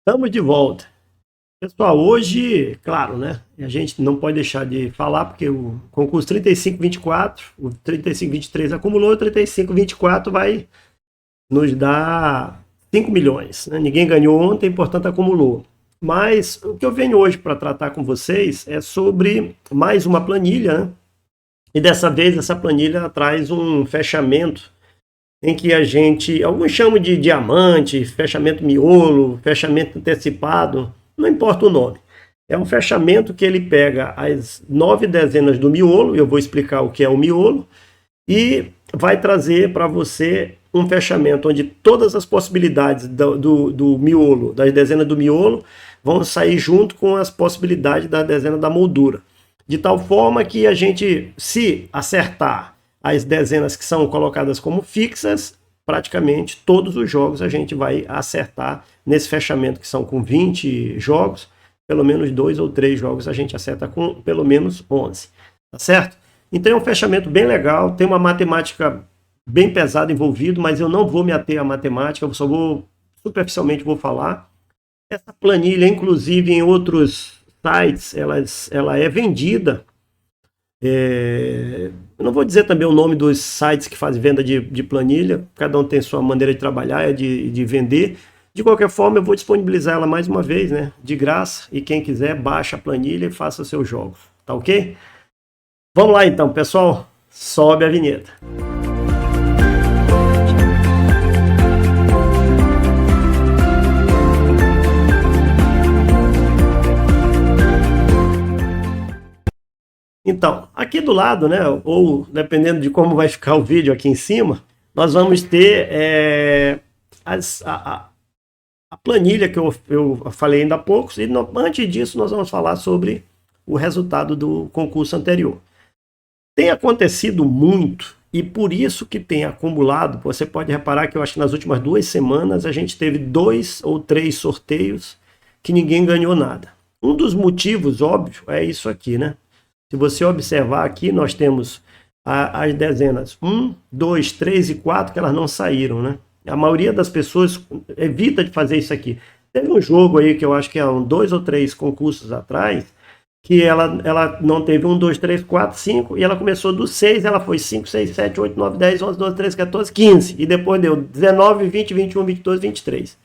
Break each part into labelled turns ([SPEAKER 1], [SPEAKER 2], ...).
[SPEAKER 1] Estamos de volta. Pessoal, hoje, claro, né? A gente não pode deixar de falar, porque o concurso 3524, o 3523 acumulou, o 3524 vai nos dar 5 milhões. Né? Ninguém ganhou ontem, portanto acumulou. Mas o que eu venho hoje para tratar com vocês é sobre mais uma planilha, né? E dessa vez essa planilha traz um fechamento em que a gente, alguns chamam de diamante, fechamento miolo, fechamento antecipado, não importa o nome. É um fechamento que ele pega as 9 dezenas do miolo, eu vou explicar o que é o miolo, e vai trazer para você um fechamento onde todas as possibilidades do miolo, das dezenas do miolo, vão sair junto com as possibilidades da dezena da moldura. De tal forma que a gente, se acertar as dezenas que são colocadas como fixas, praticamente todos os jogos a gente vai acertar nesse fechamento, que são com 20 jogos, pelo menos 2 ou 3 jogos a gente acerta com pelo menos 11, tá certo? Então é um fechamento bem legal, tem uma matemática bem pesada envolvida, mas eu não vou me ater à matemática, eu só vou, superficialmente vou falar. Essa planilha, inclusive em outros sites, ela é vendida. Eu não vou dizer também o nome dos sites que fazem venda de planilha, cada um tem sua maneira de trabalhar, de vender. De qualquer forma, eu vou disponibilizar ela mais uma vez, né, de graça, e quem quiser, baixa a planilha e faça seus jogos, tá ok? Vamos lá então, pessoal, sobe a vinheta. Então, aqui do lado, né, ou dependendo de como vai ficar o vídeo aqui em cima, nós vamos ter a planilha que eu falei ainda há pouco, e antes disso nós vamos falar sobre o resultado do concurso anterior. Tem acontecido muito, e por isso que tem acumulado, você pode reparar que eu acho que nas últimas 2 semanas a gente teve 2 ou 3 sorteios que ninguém ganhou nada. Um dos motivos, óbvio, é isso aqui, né? Se você observar aqui, nós temos as dezenas 1, 2, 3 e 4 que elas não saíram, né? A maioria das pessoas evita de fazer isso aqui. Teve um jogo aí que eu acho que há 2 ou 3 concursos atrás, que ela não teve 1, 2, 3, 4, 5, e ela começou do 6, ela foi 5, 6, 7, 8, 9, 10, 11, 12, 13, 14, 15, e depois deu 19, 20, 21, 22, 23.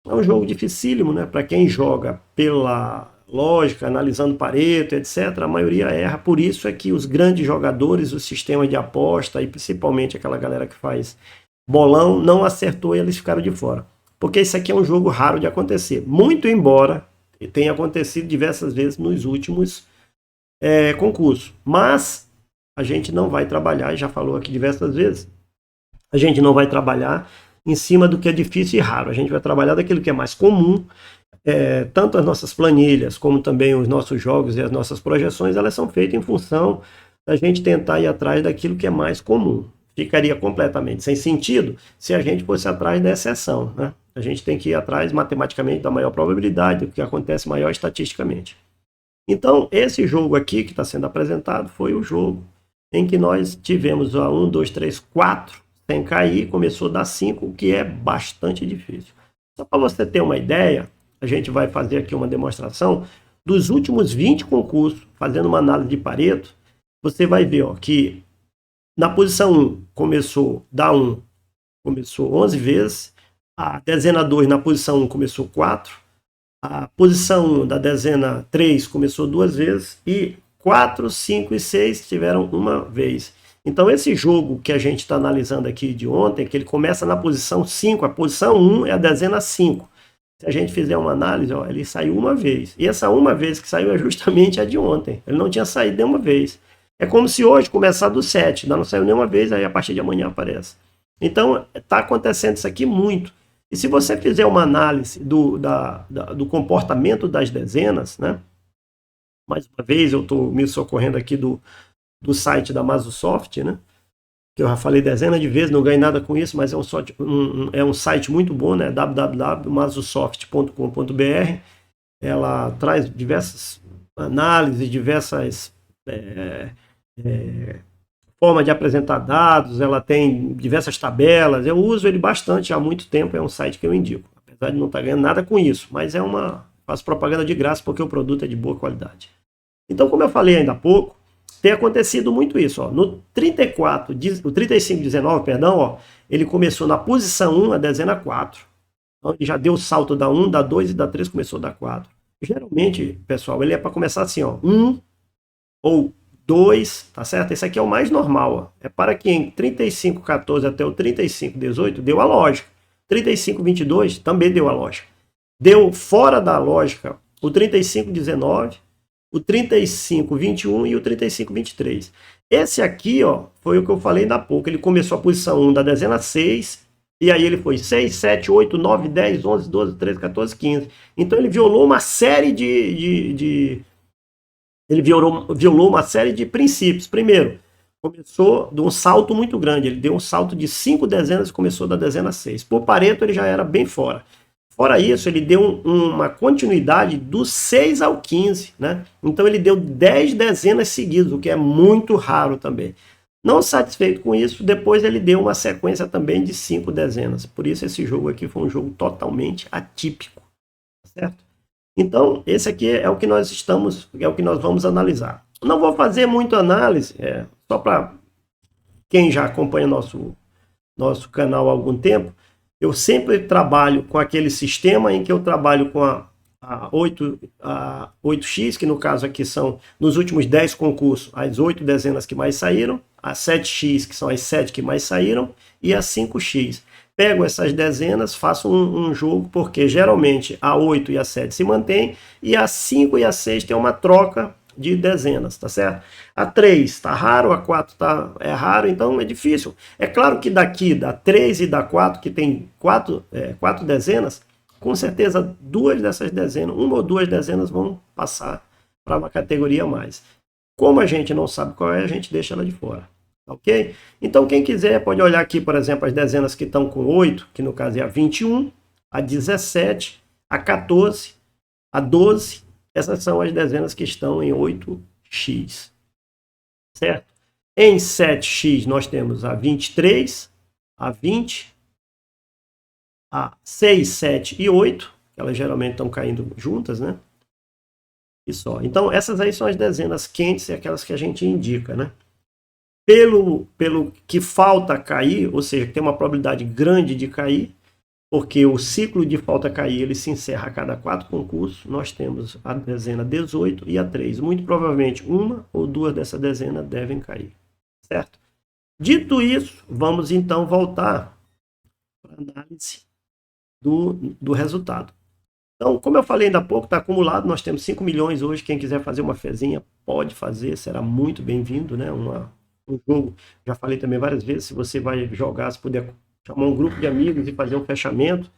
[SPEAKER 1] É um jogo dificílimo, né? Para quem joga pela lógica, analisando Pareto, etc., a maioria erra. Por isso é que os grandes jogadores, o sistema de aposta, e principalmente aquela galera que faz bolão, não acertou e eles ficaram de fora. Porque isso aqui é um jogo raro de acontecer. Muito embora tenha acontecido diversas vezes nos últimos concursos. Mas a gente não vai trabalhar, e já falou aqui diversas vezes, a gente não vai trabalhar em cima do que é difícil e raro. A gente vai trabalhar daquilo que é mais comum. Tanto as nossas planilhas, como também os nossos jogos e as nossas projeções, elas são feitas em função da gente tentar ir atrás daquilo que é mais comum. Ficaria completamente sem sentido se a gente fosse atrás da exceção, né? A gente tem que ir atrás matematicamente da maior probabilidade, do que acontece maior estatisticamente. Então, esse jogo aqui que está sendo apresentado foi o jogo em que nós tivemos a 1, 2, 3, 4 sem cair, começou a dar 5, o que é bastante difícil. Só para você ter uma ideia, a gente vai fazer aqui uma demonstração dos últimos 20 concursos, fazendo uma análise de Pareto. Você vai ver, ó, que na posição 1 começou, da 1 começou 11 vezes, a dezena 2 na posição 1 começou 4, a posição 1 da dezena 3 começou 2 vezes, e 4, 5 e 6 tiveram uma vez. Então esse jogo que a gente está analisando aqui de ontem, que ele começa na posição 5, a posição 1 é a dezena 5. Se a gente fizer uma análise, ó, ele saiu uma vez. E essa uma vez que saiu é justamente a de ontem. Ele não tinha saído nenhuma vez. É como se hoje começar do 7, ainda não saiu nenhuma vez, aí a partir de amanhã aparece. Então, está acontecendo isso aqui muito. E se você fizer uma análise do comportamento das dezenas, né? Mais uma vez, eu estou me socorrendo aqui do site da Microsoft, né? Que eu já falei dezenas de vezes, não ganhei nada com isso, mas é um site muito bom, né? www.mazusoft.com.br. Ela traz diversas análises, diversas formas de apresentar dados, ela tem diversas tabelas. Eu uso ele bastante há muito tempo, é um site que eu indico. apesar de não estar ganhando nada com isso, mas faço propaganda de graça porque o produto é de boa qualidade. Então, como eu falei ainda há pouco, tem acontecido muito isso. Ó. No 3519, perdão, ó, ele começou na posição 1, a dezena 4. Então, ele já deu o salto da 1, da 2 e da 3, começou da 4. Geralmente, pessoal, ele é para começar assim, ó, 1 ou 2, tá certo? Esse aqui é o mais normal, ó. É para que em 3514 até o 3518 deu a lógica. 3522 também deu a lógica. Deu fora da lógica o 3519, o 3521 e o 3523. Esse aqui, ó, foi o que eu falei ainda há pouco. Ele começou a posição 1 da dezena 6, e aí ele foi 6, 7, 8, 9, 10, 11, 12, 13, 14, 15. Então ele violou uma série ele violou uma série de princípios. Primeiro, começou de um salto muito grande. Ele deu um salto de 5 dezenas e começou da dezena 6. Por Pareto, ele já era bem fora. Fora isso, ele deu uma continuidade do 6 ao 15, né? Então ele deu 10 dezenas seguidas, o que é muito raro também. Não satisfeito com isso, depois ele deu uma sequência também de 5 dezenas. Por isso esse jogo aqui foi um jogo totalmente atípico, certo? Então, esse aqui é o que nós vamos analisar. Não vou fazer muita análise, só para quem já acompanha nosso canal há algum tempo. Eu sempre trabalho com aquele sistema em que eu trabalho com a 8x, que no caso aqui são, nos últimos 10 concursos, as 8 dezenas que mais saíram, a 7x, que são as 7 que mais saíram, e a 5x. Pego essas dezenas, faço um jogo, porque geralmente a 8 e a 7 se mantém, e a 5 e a 6 tem uma troca de dezenas, tá certo? A 3 tá raro, a 4 é raro, então é difícil. É claro que daqui da 3 e da 4, que tem 4 dezenas, com certeza 2 dessas dezenas, 1 ou 2 dezenas vão passar para uma categoria a mais. Como a gente não sabe qual é, a gente deixa ela de fora. Ok? Então quem quiser pode olhar aqui, por exemplo, as dezenas que estão com 8, que no caso é a 21, a 17, a 14, a 12, essas são as dezenas que estão em 8x, certo? Em 7x nós temos a 23, a 20, a 6, 7 e 8, que elas geralmente estão caindo juntas, né? E só. Então essas aí são as dezenas quentes e aquelas que a gente indica, né? Pelo que falta cair, ou seja, que tem uma probabilidade grande de cair, porque o ciclo de falta cair ele se encerra a cada 4 concursos, nós temos a dezena 18 e a 3. Muito provavelmente uma ou duas dessa dezena devem cair, certo? Dito isso, vamos então voltar para a análise do resultado. Então, como eu falei ainda há pouco, está acumulado, nós temos 5 milhões hoje. Quem quiser fazer uma fezinha pode fazer, será muito bem-vindo, né? Um jogo, já falei também várias vezes, se você vai jogar, se puder chamar um grupo de amigos e fazer um fechamento,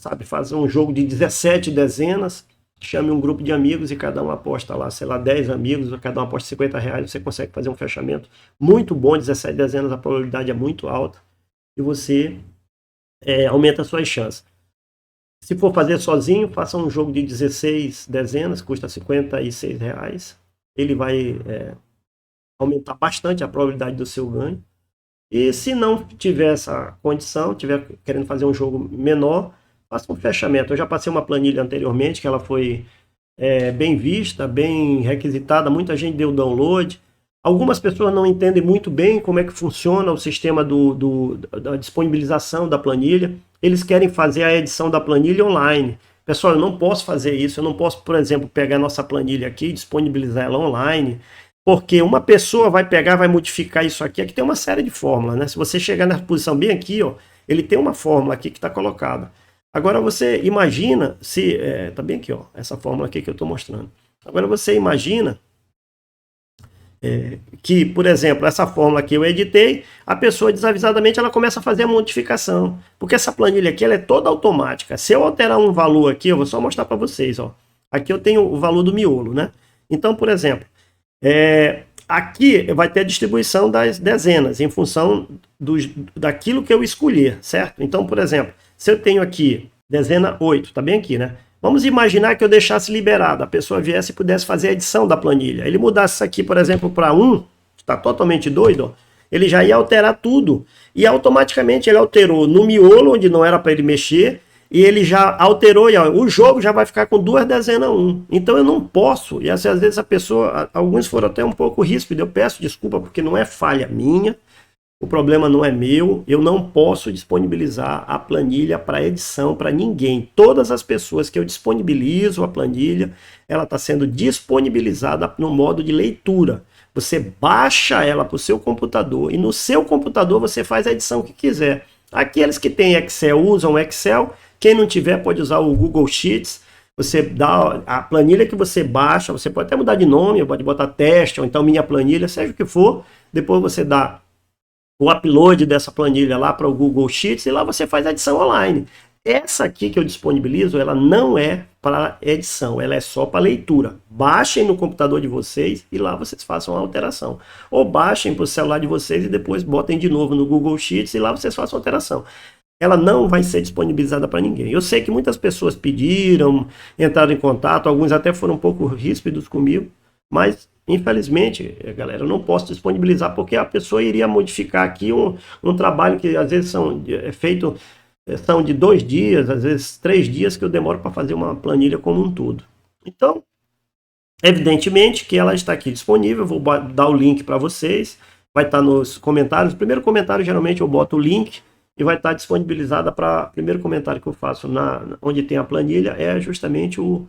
[SPEAKER 1] sabe, fazer um jogo de 17 dezenas, chame um grupo de amigos e cada um aposta lá, sei lá, 10 amigos, cada um aposta R$50, você consegue fazer um fechamento muito bom, 17 dezenas, a probabilidade é muito alta, e você aumenta as suas chances. Se for fazer sozinho, faça um jogo de 16 dezenas, custa R$56, ele vai aumentar bastante a probabilidade do seu ganho. E se não tiver essa condição, tiver querendo fazer um jogo menor, faça um fechamento. Eu já passei uma planilha anteriormente, que ela foi bem vista, bem requisitada, muita gente deu download. Algumas pessoas não entendem muito bem como é que funciona o sistema da disponibilização da planilha. Eles querem fazer a edição da planilha online. Pessoal, eu não posso fazer isso, eu não posso, por exemplo, pegar nossa planilha aqui e disponibilizar ela online, porque uma pessoa vai pegar, vai modificar isso aqui. Aqui tem uma série de fórmulas, né? Se você chegar na posição bem aqui, ó, ele tem uma fórmula aqui que está colocada. Agora você imagina se... tá bem aqui, ó, essa fórmula aqui que eu estou mostrando. Agora você imagina que, por exemplo, essa fórmula que eu editei, a pessoa desavisadamente ela começa a fazer a modificação, porque essa planilha aqui ela é toda automática. Se eu alterar um valor aqui, eu vou só mostrar para vocês, ó. Aqui eu tenho o valor do miolo, né? Então, por exemplo, aqui vai ter a distribuição das dezenas em função daquilo que eu escolher, certo? Então, por exemplo, se eu tenho aqui dezena 8, tá bem aqui, né? Vamos imaginar que eu deixasse liberado, a pessoa viesse e pudesse fazer a edição da planilha. Ele mudasse isso aqui, por exemplo, para 1, está totalmente doido, ó, ele já ia alterar tudo. E automaticamente ele alterou no miolo, onde não era para ele mexer, e ele já alterou, e ó, o jogo já vai ficar com 2 dezenas 1. Então eu não posso, e às vezes a pessoa, alguns foram até um pouco ríspidos, eu peço desculpa porque não é falha minha, o problema não é meu, eu não posso disponibilizar a planilha para edição para ninguém. Todas as pessoas que eu disponibilizo a planilha, ela está sendo disponibilizada no modo de leitura. Você baixa ela para o seu computador e no seu computador você faz a edição que quiser. Aqueles que têm Excel usam Excel, quem não tiver pode usar o Google Sheets. Você dá a planilha que você baixa, você pode até mudar de nome, pode botar teste ou então minha planilha, seja o que for. Depois você dá o upload dessa planilha lá para o Google Sheets e lá você faz a edição online. Essa aqui que eu disponibilizo, ela não é para edição, ela é só para leitura. Baixem no computador de vocês e lá vocês façam a alteração. Ou baixem para o celular de vocês e depois botem de novo no Google Sheets e lá vocês façam a alteração. Ela não vai ser disponibilizada para ninguém. Eu sei que muitas pessoas pediram, entraram em contato, alguns até foram um pouco ríspidos comigo, mas infelizmente, galera, eu não posso disponibilizar porque a pessoa iria modificar aqui um trabalho que às vezes são de 2 dias, às vezes 3 dias que eu demoro para fazer uma planilha como um todo. Então, evidentemente que ela está aqui disponível, vou dar o link para vocês, vai estar nos comentários. Primeiro comentário, geralmente eu boto o link e vai estar disponibilizada para o primeiro comentário que eu faço onde tem a planilha, é justamente o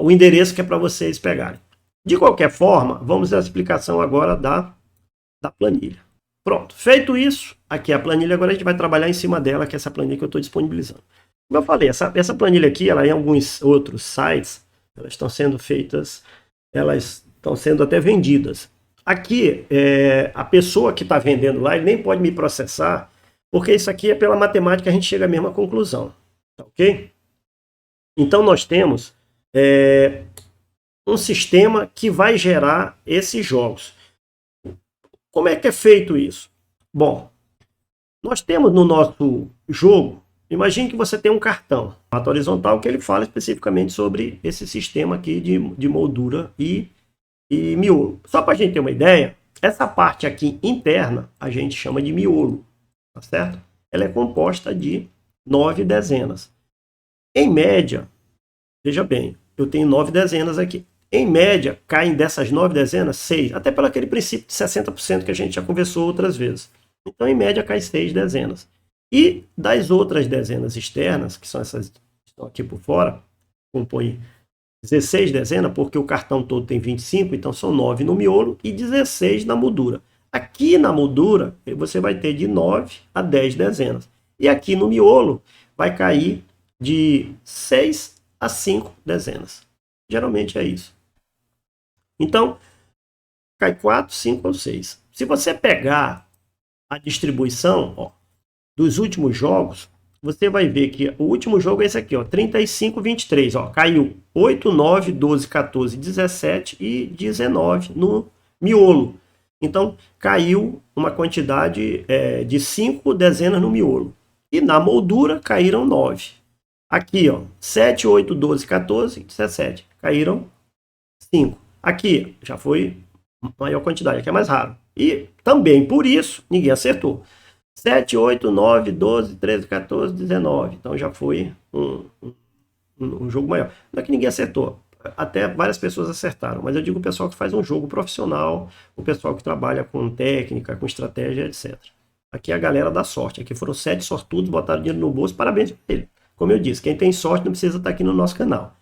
[SPEAKER 1] endereço que é para vocês pegarem. De qualquer forma, vamos à explicação agora da planilha. Pronto, feito isso, aqui é a planilha, agora a gente vai trabalhar em cima dela, que é essa planilha que eu estou disponibilizando. Como eu falei, essa planilha aqui, ela em alguns outros sites, elas estão sendo feitas, elas estão sendo até vendidas. Aqui, a pessoa que está vendendo lá, ele nem pode me processar, porque isso aqui é pela matemática, a gente chega à mesma conclusão, ok? Então nós temos um sistema que vai gerar esses jogos. Como é que é feito isso? Bom, nós temos no nosso jogo, imagine que você tem um cartão, formato horizontal, que ele fala especificamente sobre esse sistema aqui de moldura e miolo. Só para a gente ter uma ideia, essa parte aqui interna a gente chama de miolo, tá certo? Ela é composta de 9 dezenas. Em média, veja bem, eu tenho 9 dezenas aqui. Em média, caem dessas 9 dezenas, 6, até pelo aquele princípio de 60% que a gente já conversou outras vezes. Então, em média, cai 6 dezenas. E das outras dezenas externas, que são essas que estão aqui por fora, compõem 16 dezenas, porque o cartão todo tem 25, então são 9 no miolo e 16 na moldura. Aqui na moldura, você vai ter de 9 a 10 dezenas. E aqui no miolo, vai cair de 6 a 5 dezenas. Geralmente é isso. Então, cai 4, 5 ou 6. Se você pegar a distribuição dos últimos jogos, você vai ver que o último jogo é esse aqui, 35, 23. Caiu 8, 9, 12, 14, 17 e 19 no miolo. Então, caiu uma quantidade de 5 dezenas no miolo. E na moldura, caíram 9. Aqui, 7, 8, 12, 14, 17. Caíram 5. Aqui já foi maior quantidade, aqui é mais raro. E também por isso ninguém acertou. 7, 8, 9, 12, 13, 14, 19. Então já foi um jogo maior. Não é que ninguém acertou. Até várias pessoas acertaram. Mas eu digo o pessoal que faz um jogo profissional, o pessoal que trabalha com técnica, com estratégia, etc. Aqui é a galera da sorte. Aqui foram 7 sortudos, botaram dinheiro no bolso. Parabéns para ele. Como eu disse, quem tem sorte não precisa estar aqui no nosso canal.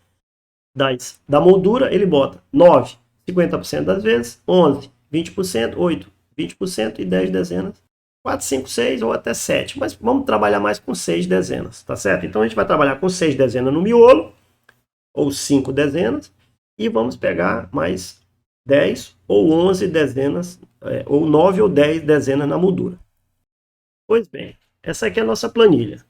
[SPEAKER 1] Da moldura, ele bota 9, 50% das vezes, 11, 20%, 8, 20% e 10 dezenas. 4, 5, 6 ou até 7. Mas vamos trabalhar mais com 6 dezenas, tá certo? Então a gente vai trabalhar com 6 dezenas no miolo, ou 5 dezenas, e vamos pegar mais 10 ou 11 dezenas, ou 9 ou 10 dezenas na moldura. Pois bem, essa aqui é a nossa planilha.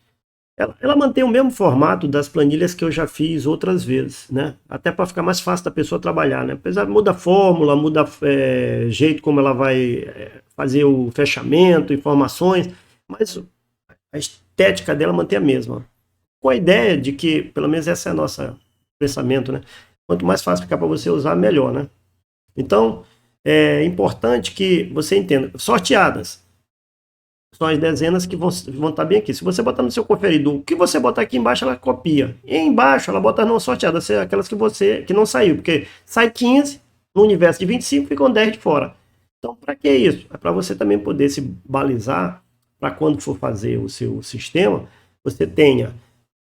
[SPEAKER 1] Ela mantém o mesmo formato das planilhas que eu já fiz outras vezes, né? Até para ficar mais fácil da pessoa trabalhar, né? Apesar de muda a fórmula, muda jeito como ela vai fazer o fechamento, informações, mas a estética dela mantém a mesma. Com a ideia de que, pelo menos esse é o nosso pensamento, né? Quanto mais fácil ficar para você usar, melhor, né? Então, é importante que você entenda. Sorteadas são as dezenas que vão estar bem aqui. Se você botar no seu conferidor, o que você botar aqui embaixo, ela copia. E embaixo, ela bota não sorteadas, aquelas que não saiu. Porque sai 15, no universo de 25, ficam 10 de fora. Então, para que isso? É para você também poder se balizar, para quando for fazer o seu sistema, você tenha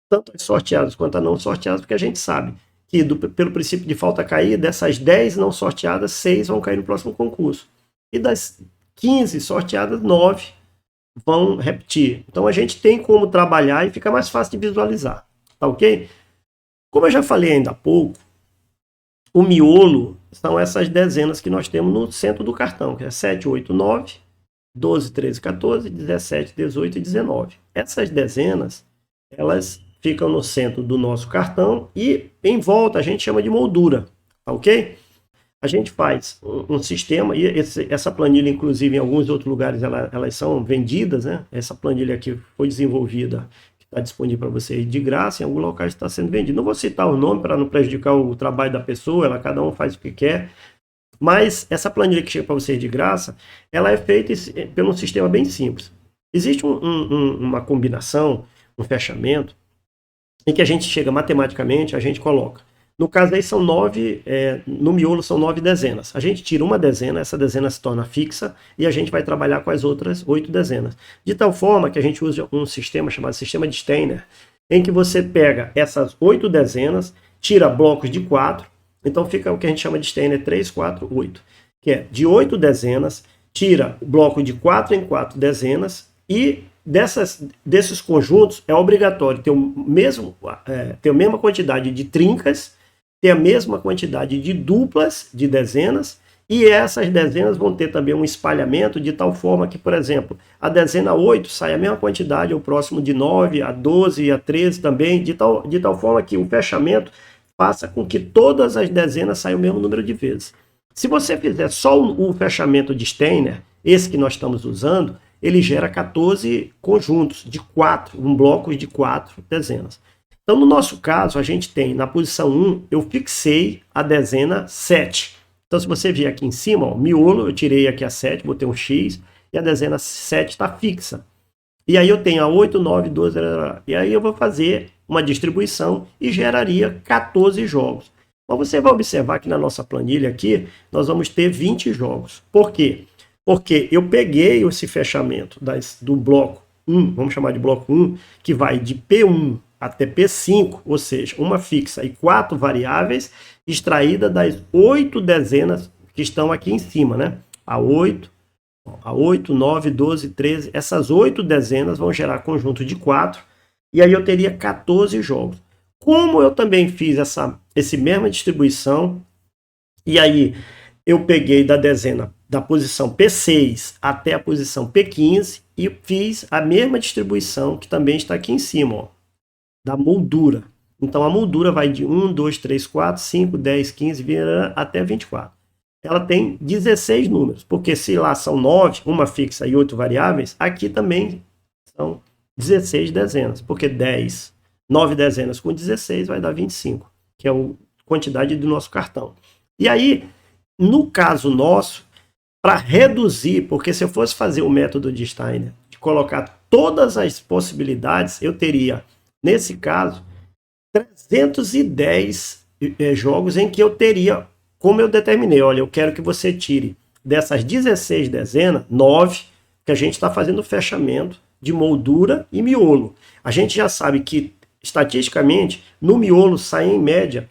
[SPEAKER 1] tanto as sorteadas quanto as não sorteadas, porque a gente sabe que pelo princípio de falta cair, dessas 10 não sorteadas, 6 vão cair no próximo concurso. E das 15 sorteadas, 9 vão repetir. Então a gente tem como trabalhar e fica mais fácil de visualizar. Tá ok? Como eu já falei ainda há pouco, o miolo são essas dezenas que nós temos no centro do cartão, que é 7, 8, 9, 12, 13, 14, 17, 18 e 19. Essas dezenas, elas ficam no centro do nosso cartão e em volta a gente chama de moldura, tá ok? A gente faz um sistema, e essa planilha, inclusive, em alguns outros lugares, elas são vendidas, né? Essa planilha aqui foi desenvolvida, que está disponível para vocês de graça, em alguns locais está sendo vendida. Não vou citar o nome para não prejudicar o trabalho da pessoa, cada um faz o que quer, mas essa planilha que chega para vocês de graça, ela é feita pelo um sistema bem simples. Existe uma combinação, um fechamento, em que a gente chega matematicamente, a gente coloca. No caso aí são 9, no miolo são 9 dezenas. A gente tira uma dezena, essa dezena se torna fixa e a gente vai trabalhar com as outras 8 dezenas. De tal forma que a gente usa um sistema chamado sistema de Steiner, em que você pega essas 8 dezenas, tira blocos de 4, então fica o que a gente chama de Steiner 3, 4, 8, que é de 8 dezenas, tira o bloco de 4 em 4 dezenas e desses conjuntos é obrigatório ter ter a mesma quantidade de trincas, ter a mesma quantidade de duplas de dezenas, e essas dezenas vão ter também um espalhamento de tal forma que, por exemplo, a dezena 8 sai a mesma quantidade ao próximo de 9, a 12 e a 13 também, de tal forma que o fechamento faça com que todas as dezenas saiam o mesmo número de vezes. Se você fizer só o fechamento de Steiner, esse que nós estamos usando, ele gera 14 conjuntos de 4, um bloco de 4 dezenas. Então, no nosso caso, a gente tem na posição 1, eu fixei a dezena 7. Então, se você vir aqui em cima, ó, miolo, eu tirei aqui a 7, botei um X, e a dezena 7 está fixa. E aí eu tenho a 8, 9, 12, e aí eu vou fazer uma distribuição e geraria 14 jogos. Mas você vai observar que na nossa planilha aqui, nós vamos ter 20 jogos. Por quê? Porque eu peguei esse fechamento do bloco 1, vamos chamar de bloco 1, que vai de P1 até P5, ou seja, uma fixa e 4 variáveis, extraída das 8 dezenas que estão aqui em cima, né? A 8, 9, 12, 13, essas 8 dezenas vão gerar conjunto de 4, e aí eu teria 14 jogos. Como eu também fiz essa mesma distribuição, e aí eu peguei da posição P6 até a posição P15 e fiz a mesma distribuição que também está aqui em cima, ó, da moldura. Então a moldura vai de 1, 2, 3, 4, 5, 10, 15, até 24. Ela tem 16 números, porque se lá são 9, uma fixa e 8 variáveis, aqui também são 16 dezenas, porque 9 dezenas com 16 vai dar 25, que é a quantidade do nosso cartão. E aí, no caso nosso, para reduzir, porque se eu fosse fazer o método de Steiner, de colocar todas as possibilidades, eu teria, nesse caso, 310 jogos em que eu teria, como eu determinei, olha, eu quero que você tire dessas 16 dezenas, 9, que a gente está fazendo fechamento de moldura e miolo. A gente já sabe que, estatisticamente, no miolo saem em média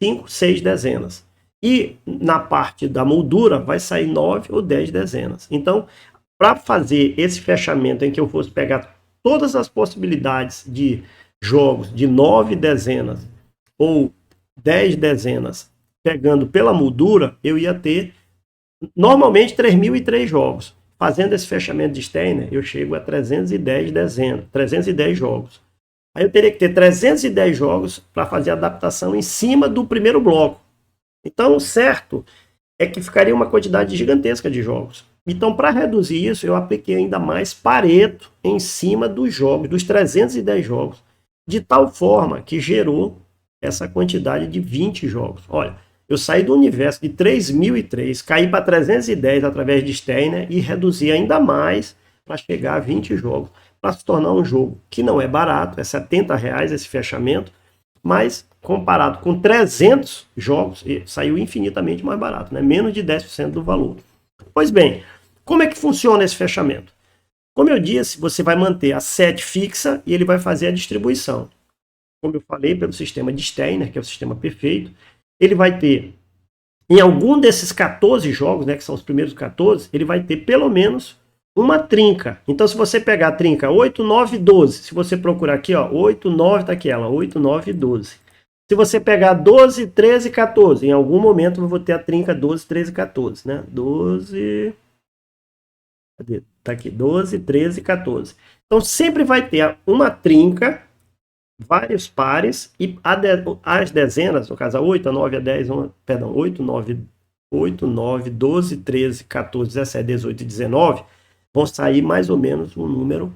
[SPEAKER 1] 5, 6 dezenas. E na parte da moldura vai sair 9 ou 10 dezenas. Então, para fazer esse fechamento em que eu fosse pegar todas as possibilidades de jogos de 9 dezenas ou 10 dezenas, pegando pela moldura, eu ia ter normalmente 3.003 jogos. Fazendo esse fechamento de Steiner, eu chego a 310 dezenas, 310 jogos. Aí eu teria que ter 310 jogos para fazer a adaptação em cima do primeiro bloco. Então, o certo é que ficaria uma quantidade gigantesca de jogos. Então, para reduzir isso, eu apliquei ainda mais Pareto em cima dos jogos, dos 310 jogos, de tal forma que gerou essa quantidade de 20 jogos. Olha, Eu saí do universo de 3003, caí para 310 através de Steiner e reduzi ainda mais para chegar a 20 jogos, para se tornar um jogo que não é barato, é R$70 esse fechamento, mas comparado com 300 jogos, saiu infinitamente mais barato, né? Menos de 10% do valor. Pois bem, como é que funciona esse fechamento? Como eu disse, você vai manter a set fixa e ele vai fazer a distribuição. Como eu falei, pelo sistema de Steiner, que é o sistema perfeito, ele vai ter, em algum desses 14 jogos, né, que são os primeiros 14, ele vai ter pelo menos uma trinca. Então, se você pegar a trinca 8, 9, 12, se você procurar aqui, ó, 8, 9, tá aqui ela, 8, 9, 12. Se você pegar 12, 13, 14, em algum momento eu vou ter a trinca 12, 13, 14, né? 12... Cadê? Tá aqui, 12, 13, 14. Então, sempre vai ter uma trinca, vários pares, e as dezenas, no caso a 8, a 9, a 10, perdão, 8, 9, 12, 13, 14, 17, 18 e 19, vão sair mais ou menos um número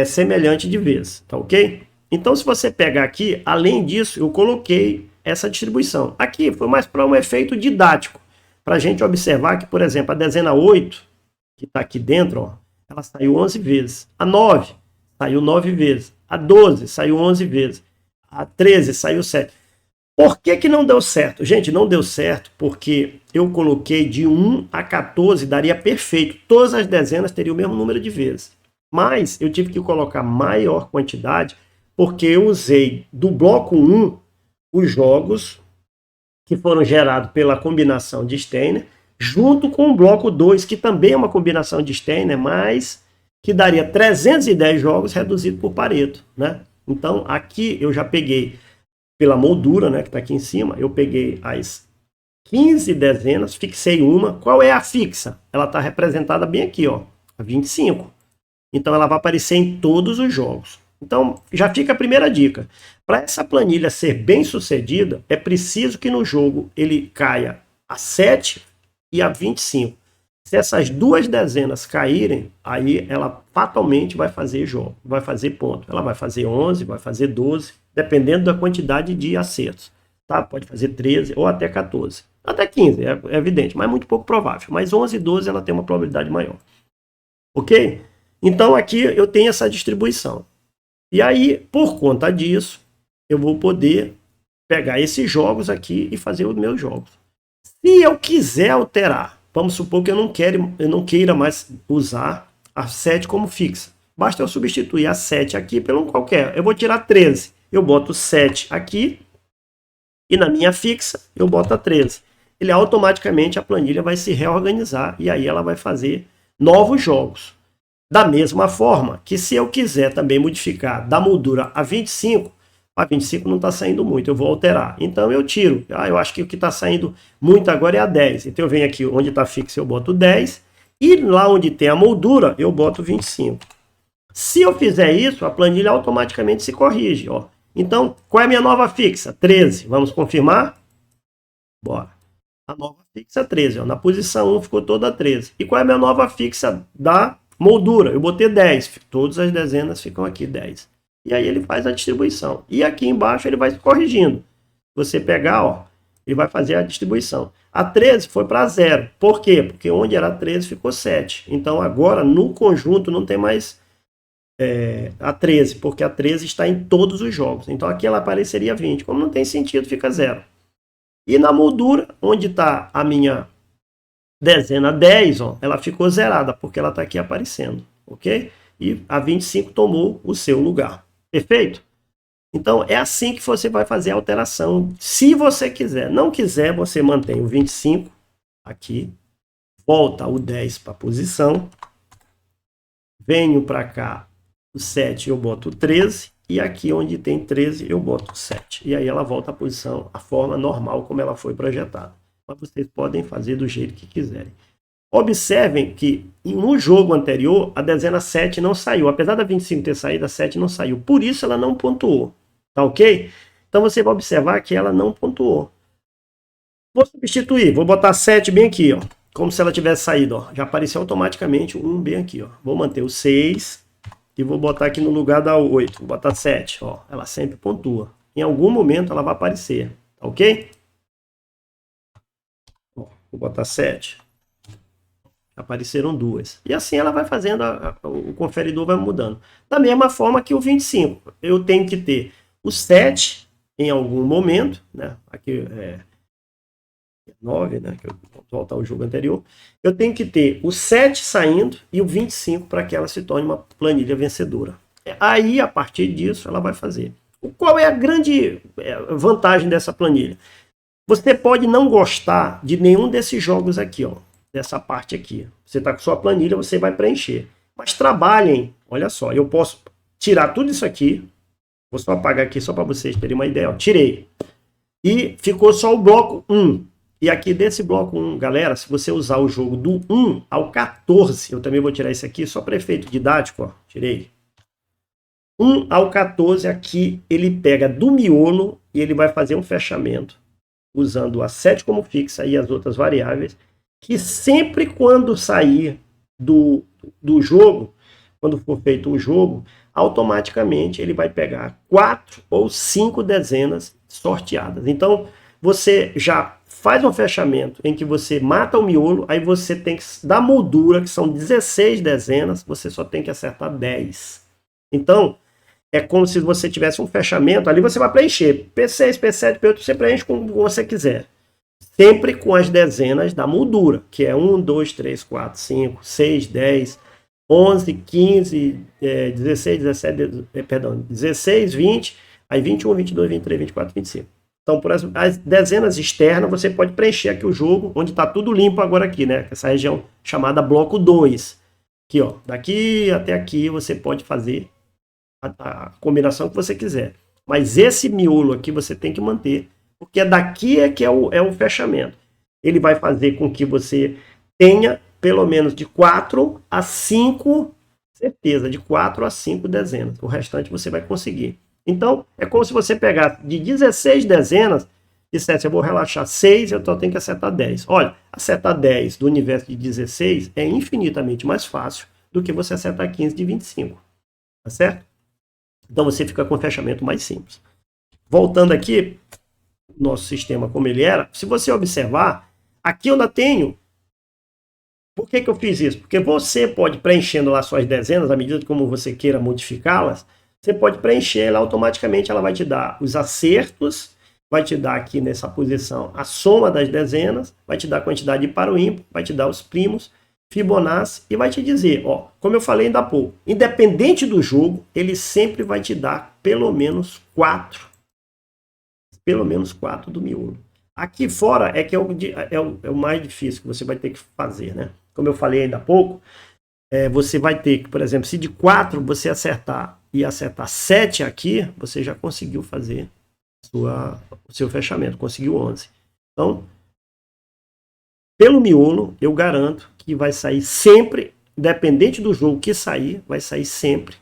[SPEAKER 1] semelhante de vezes, tá ok? Então, se você pegar aqui, além disso, eu coloquei essa distribuição. Aqui foi mais para um efeito didático, para a gente observar que, por exemplo, a dezena 8, que está aqui dentro, ó, ela saiu 11 vezes. A 9 saiu 9 vezes. A 12 saiu 11 vezes. A 13 saiu 7. Por que que não deu certo? Gente, não deu certo porque eu coloquei de 1 a 14, daria perfeito. Todas as dezenas teriam o mesmo número de vezes. Mas eu tive que colocar maior quantidade porque eu usei do bloco 1 os jogos que foram gerados pela combinação de Steiner, junto com o bloco 2, que também é uma combinação de Steiner, mas que daria 310 jogos reduzido por Pareto, né? Então, aqui eu já peguei, pela moldura, né, que está aqui em cima, eu peguei as 15 dezenas, fixei uma. Qual é a fixa? Ela está representada bem aqui, ó, a 25. Então, ela vai aparecer em todos os jogos. Então, já fica a primeira dica. Para essa planilha ser bem sucedida, é preciso que no jogo ele caia a 7 e a 25. Se essas duas dezenas caírem, aí ela fatalmente vai fazer jogo, vai fazer ponto. Ela vai fazer 11, vai fazer 12, dependendo da quantidade de acertos. Tá? Pode fazer 13 ou até 14. Até 15, é evidente, mas muito pouco provável. Mas 11 e 12 ela tem uma probabilidade maior. Ok? Então aqui eu tenho essa distribuição. E aí, por conta disso, eu vou poder pegar esses jogos aqui e fazer os meus jogos. Se eu quiser alterar, vamos supor que eu não queira mais usar a 7 como fixa. Basta eu substituir a 7 aqui pelo qualquer. Eu vou tirar 13. Eu boto 7 aqui e na minha fixa eu boto a 13. Ele automaticamente, a planilha vai se reorganizar e aí ela vai fazer novos jogos. Da mesma forma que se eu quiser também modificar da moldura a 25, a 25 não está saindo muito, eu vou alterar. Então eu tiro. Eu acho que o que está saindo muito agora é a 10. Então eu venho aqui onde está fixo, eu boto 10. E lá onde tem a moldura, eu boto 25. Se eu fizer isso, a planilha automaticamente se corrige. Ó. Então, qual é a minha nova fixa? 13. Vamos confirmar? Bora. A nova fixa 13. Ó. Na posição 1 ficou toda 13. E qual é a minha nova fixa da moldura? Eu botei 10. Todas as dezenas ficam aqui 10. E aí ele faz a distribuição. E aqui embaixo ele vai corrigindo. Você pegar, ó, ele vai fazer a distribuição. A 13 foi para 0. Por quê? Porque onde era 13 ficou 7. Então agora no conjunto não tem mais a 13, porque a 13 está em todos os jogos. Então aqui ela apareceria 20. Como não tem sentido, fica 0. E na moldura, onde está a minha dezena 10, ó, ela ficou zerada, porque ela está aqui aparecendo. Ok? E a 25 tomou o seu lugar. Perfeito? Então, é assim que você vai fazer a alteração, se você quiser. Não quiser, você mantém o 25 aqui, volta o 10 para a posição, venho para cá, o 7 eu boto o 13, e aqui onde tem 13 eu boto o 7. E aí ela volta à posição, a forma normal como ela foi projetada. Mas vocês podem fazer do jeito que quiserem. Observem que no jogo anterior a dezena 7 não saiu. Apesar da 25 ter saído, a 7 não saiu. Por isso ela não pontuou. Tá ok? Então você vai observar que ela não pontuou. Vou substituir. Vou botar 7 bem aqui, ó. Como se ela tivesse saído, ó. Já apareceu automaticamente um bem aqui, ó. Vou manter o 6 e vou botar aqui no lugar da 8. Vou botar 7, ó. Ela sempre pontua. Em algum momento ela vai aparecer. Tá ok? Vou botar 7. Apareceram 2. E assim ela vai fazendo, o conferidor vai mudando. Da mesma forma que o 25. Eu tenho que ter o 7 em algum momento, né? Aqui é 9, né? Que eu vou voltar ao jogo anterior. Eu tenho que ter o 7 saindo e o 25 para que ela se torne uma planilha vencedora. Aí, a partir disso, ela vai fazer. Qual é a grande vantagem dessa planilha? Você pode não gostar de nenhum desses jogos aqui, ó. Dessa parte aqui. Você está com sua planilha, você vai preencher. Mas trabalhem, olha só, eu posso tirar tudo isso aqui. Vou só apagar aqui só para vocês terem uma ideia. Ó, tirei. E ficou só o bloco 1. E aqui desse bloco 1, galera, se você usar o jogo do 1 ao 14, eu também vou tirar esse aqui só para efeito didático, ó. Tirei. 1 ao 14 aqui, ele pega do miolo e ele vai fazer um fechamento usando a 7 como fixa e as outras variáveis, que sempre quando sair do jogo, quando for feito o jogo, automaticamente ele vai pegar 4 ou 5 dezenas sorteadas. Então, você já faz um fechamento em que você mata o miolo, aí você tem que, da moldura, que são 16 dezenas, você só tem que acertar 10. Então, é como se você tivesse um fechamento, ali você vai preencher. P6, P7, P8, você preenche como você quiser. Sempre com as dezenas da moldura, que é 1, 2, 3, 4, 5, 6, 10, 11, 15, 16, 17, perdão, 16, 20, aí 21, 22, 23, 24, 25. Então, por as dezenas externas, você pode preencher aqui o jogo, onde está tudo limpo agora aqui, né? Essa região chamada bloco 2. Aqui, ó, daqui até aqui você pode fazer a combinação que você quiser. Mas esse miolo aqui você tem que manter, porque daqui que é o fechamento. Ele vai fazer com que você tenha pelo menos de 4 a 5, certeza, de 4 a 5 dezenas. O restante você vai conseguir. Então, é como se você pegasse de 16 dezenas e dissesse, eu vou relaxar 6, eu só tenho que acertar 10. Olha, acertar 10 do universo de 16 é infinitamente mais fácil do que você acertar 15 de 25. Tá certo? Então, você fica com um fechamento mais simples. Voltando aqui, nosso sistema como ele era, se você observar, aqui eu ainda tenho. Por que eu fiz isso? Porque você pode preenchendo lá suas dezenas, à medida como você queira modificá-las, você pode preencher ela automaticamente, ela vai te dar os acertos, vai te dar aqui nessa posição a soma das dezenas, vai te dar a quantidade de par ou ímpar, vai te dar os primos, Fibonacci, e vai te dizer, ó, como eu falei ainda há pouco, independente do jogo, ele sempre vai te dar pelo menos 4 do miolo. Aqui fora é que é o mais difícil que você vai ter que fazer, né? Como eu falei ainda há pouco, você vai ter que, por exemplo, se de 4 você acertar e acertar 7 aqui, você já conseguiu fazer o seu fechamento, conseguiu 11. Então, pelo miolo, eu garanto que vai sair sempre, independente do jogo que sair, vai sair sempre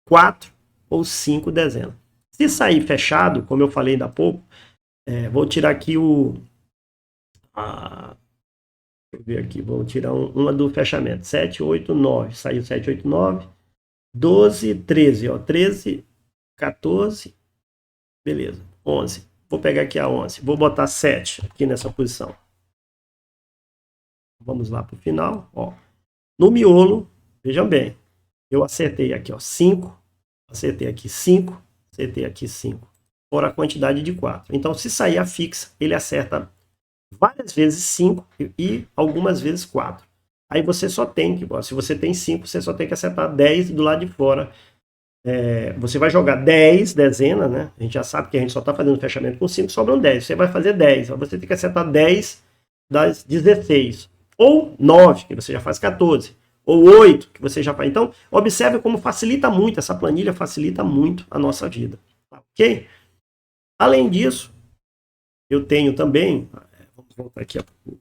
[SPEAKER 1] 4 ou 5 dezenas. Se sair fechado, como eu falei ainda há pouco, vou tirar aqui deixa eu ver aqui, vou tirar uma do fechamento. 7, 8, 9. Saiu 7, 8, 9. 12, 13. Ó, 13, 14. Beleza. 11. Vou pegar aqui a 11. Vou botar 7 aqui nessa posição. Vamos lá para o final. Ó. No miolo, vejam bem. Eu acertei aqui, ó, 5. Acertei aqui 5. Acertei aqui 5. Fora a quantidade de 4. Então, se sair a fixa, ele acerta várias vezes 5 e algumas vezes 4. Aí você só tem que, se você tem 5, você só tem que acertar 10 do lado de fora. Você vai jogar 10 dezenas, né? A gente já sabe que a gente só está fazendo fechamento com 5, sobram 10. Você vai fazer 10. Você tem que acertar 10 das 16. Ou 9, que você já faz 14. Ou 8, que você já faz. Então, observe como facilita muito, essa planilha facilita muito a nossa vida. Ok? Além disso, eu tenho também, vamos voltar aqui o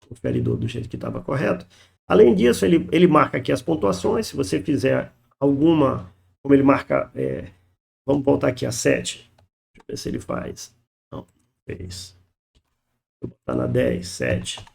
[SPEAKER 1] conferidor do jeito que estava correto. Além disso, ele marca aqui as pontuações. Se você fizer alguma, como ele marca, vamos voltar aqui a 7. Deixa eu ver se ele faz. Não, fez. Vou botar na 10, 7.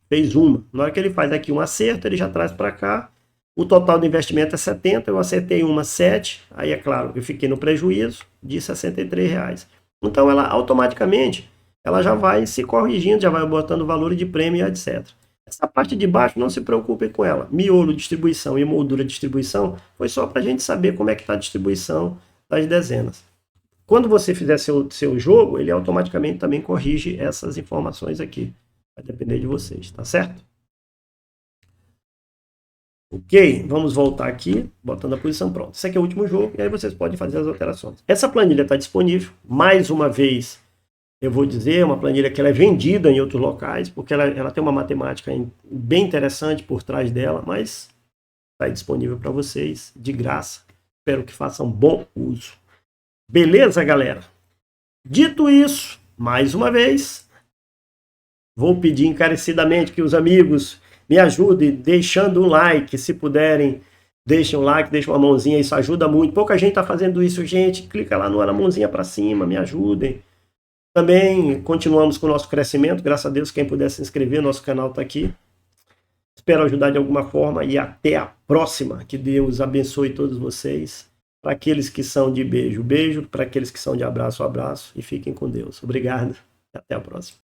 [SPEAKER 1] Fez uma. Na hora que ele faz aqui um acerto, ele já traz para cá. O total do investimento é 70, eu acertei uma 7, aí é claro, eu fiquei no prejuízo de R$63. Então ela automaticamente, ela já vai se corrigindo, já vai botando valor de prêmio, etc. Essa parte de baixo, não se preocupe com ela. Miolo, distribuição e moldura, distribuição, foi só para a gente saber como é que está a distribuição das dezenas. Quando você fizer seu jogo, ele automaticamente também corrige essas informações aqui. Vai depender de vocês, tá certo? Ok, vamos voltar aqui, botando a posição pronta. Esse aqui é o último jogo, e aí vocês podem fazer as alterações. Essa planilha está disponível, mais uma vez, eu vou dizer, uma planilha que ela é vendida em outros locais, porque ela tem uma matemática bem interessante por trás dela, mas está disponível para vocês, de graça. Espero que façam bom uso. Beleza, galera? Dito isso, mais uma vez, vou pedir encarecidamente que os amigos me ajudem deixando um like, se puderem, deixem um like, deixem uma mãozinha, isso ajuda muito. Pouca gente está fazendo isso, gente. Clica lá na mãozinha para cima, me ajudem. Também continuamos com o nosso crescimento, graças a Deus, quem puder se inscrever, nosso canal está aqui. Espero ajudar de alguma forma e até a próxima. Que Deus abençoe todos vocês. Para aqueles que são de beijo, beijo. Para aqueles que são de abraço, abraço. E fiquem com Deus. Obrigado. Até a próxima.